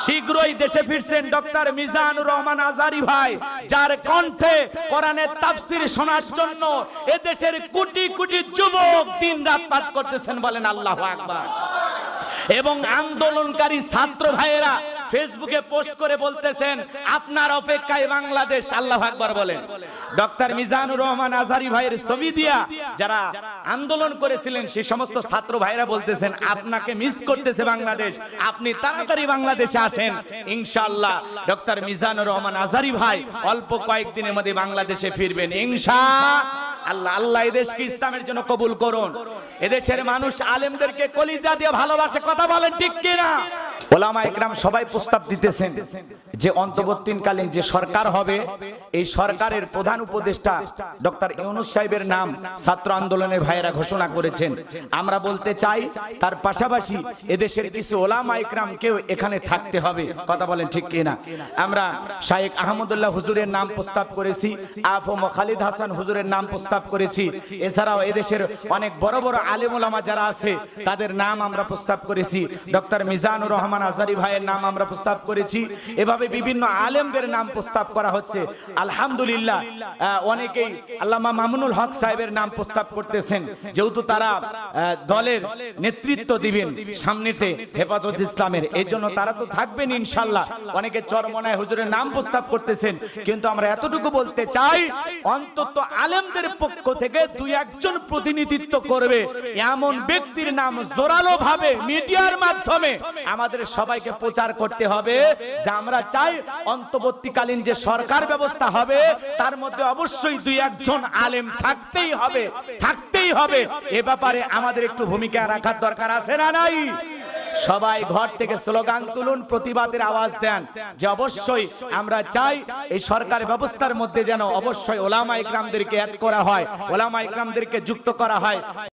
শীঘ্রই দেশে ফিরছেন ডক্টর মিজানুর রহমান আজহারী ভাই, যার কণ্ঠে কোরআনের তাফসীর শোনার জন্য এদেশের কোটি কোটি যুবক দিনরাত পাঠ করতেছেন, বলেন আল্লাহু আকবার। এবং আন্দোলনকারী ছাত্র ভাইয়েরা ফেসবুকে পোস্ট করে বলতেছেন আপনার অপেক্ষায় বাংলাদেশ, আল্লাহু আকবার বলেন। ডক্টর মিজানুর রহমান আজহারী ভাইয়ের ছবি দিয়া যারা আন্দোলন করেছিলেন সেই সমস্ত ছাত্র ভাইয়েরা বলতেছেন আপনাকে মিস করতেছে বাংলাদেশ, আপনি তাড়াতাড়ি বাংলাদেশে আসেন, ইনশাআল্লাহ ডক্টর মিজানুর রহমান আজহারী ভাই অল্প কয়েকদিনের মধ্যে বাংলাদেশে ফিরবেন ইনশাআল্লাহ। আল্লাহ এই দেশকে ইসলামের জন্য কবুল করুন। এদেশের মানুষ আলেমদেরকে কলিজা দিয়ে ভালোবাসে, কথা বলেন ঠিক কিনা? ওলামা ইকরাম সবাই প্রস্তাব দিতেছেন যে অন্তর্বর্তীকালীন যে সরকার হবে এই সরকারের প্রধান উপদেষ্টা ডক্টর ইউনূস সাহেবের নাম ছাত্র আন্দোলনের ভাইয়েরা ঘোষণা করেছেন। আমরা বলতে চাই তার পাশাপাশি এদেশের কিছু ওলামা ইকরামকেও এখানে থাকতে হবে, কথা বলেন ঠিক কিনা? আমরা শাইখ আহমদুল্লাহ হুজুরের নাম প্রস্তাব করেছি, আফম খালিদ হাসান হুজুরের নাম প্রস্তাব করেছি, এছাড়াও এদেশের অনেক বড় বড় আলেম ওলামা যারা আছে তাদের নাম আমরা প্রস্তাব করেছি, ডক্টর মিজানুর রহমান আজহারী ভাইয়ের নাম আমরা প্রস্তাব করেছি, এভাবে বিভিন্ন আলেমদের নাম প্রস্তাব করা হচ্ছে। আলহামদুলিল্লাহ অনেকেই আল্লামা মামুনুল হক সাহেবের নাম প্রস্তাব করতেছেন, যেহেতু তারা দলের নেতৃত্ব দিবেন সামনেতে হেফাজত ইসলামের, এই জন্য তারা তো থাকবেন ইনশাআল্লাহ। অনেকে চরমনায় হুজুরের নাম প্রস্তাব করতেছেন, কিন্তু আমরা এতটুকু বলতে চাই অন্তত আলেমদের পক্ষ থেকে দুই একজন প্রতিনিধিত্ব করবে এমন ব্যক্তির নাম জোরালো ভাবে মিডিয়ার মাধ্যমে আমাদের সবাইকে প্রচার করতে হবে যে আমরা চাই অন্তর্বর্তীকালীন যে সরকার ব্যবস্থা হবে তার মধ্যে অবশ্যই দুই একজন আলেম থাকতেই হবে, থাকতেই হবে। এ ব্যাপারে আমাদের একটু ভূমিকা রাখার দরকার আছে না নাই? সবাই ঘর থেকে স্লোগান তুলুন, প্রতিবাদের আওয়াজ দেন যে অবশ্যই আমরা চাই এই সরকার ব্যবস্থার মধ্যে যেন অবশ্যই ওলামা ইকরামদেরকে অ্যাড করা হয়, ওলামা ইকরামদেরকে যুক্ত করা হয়।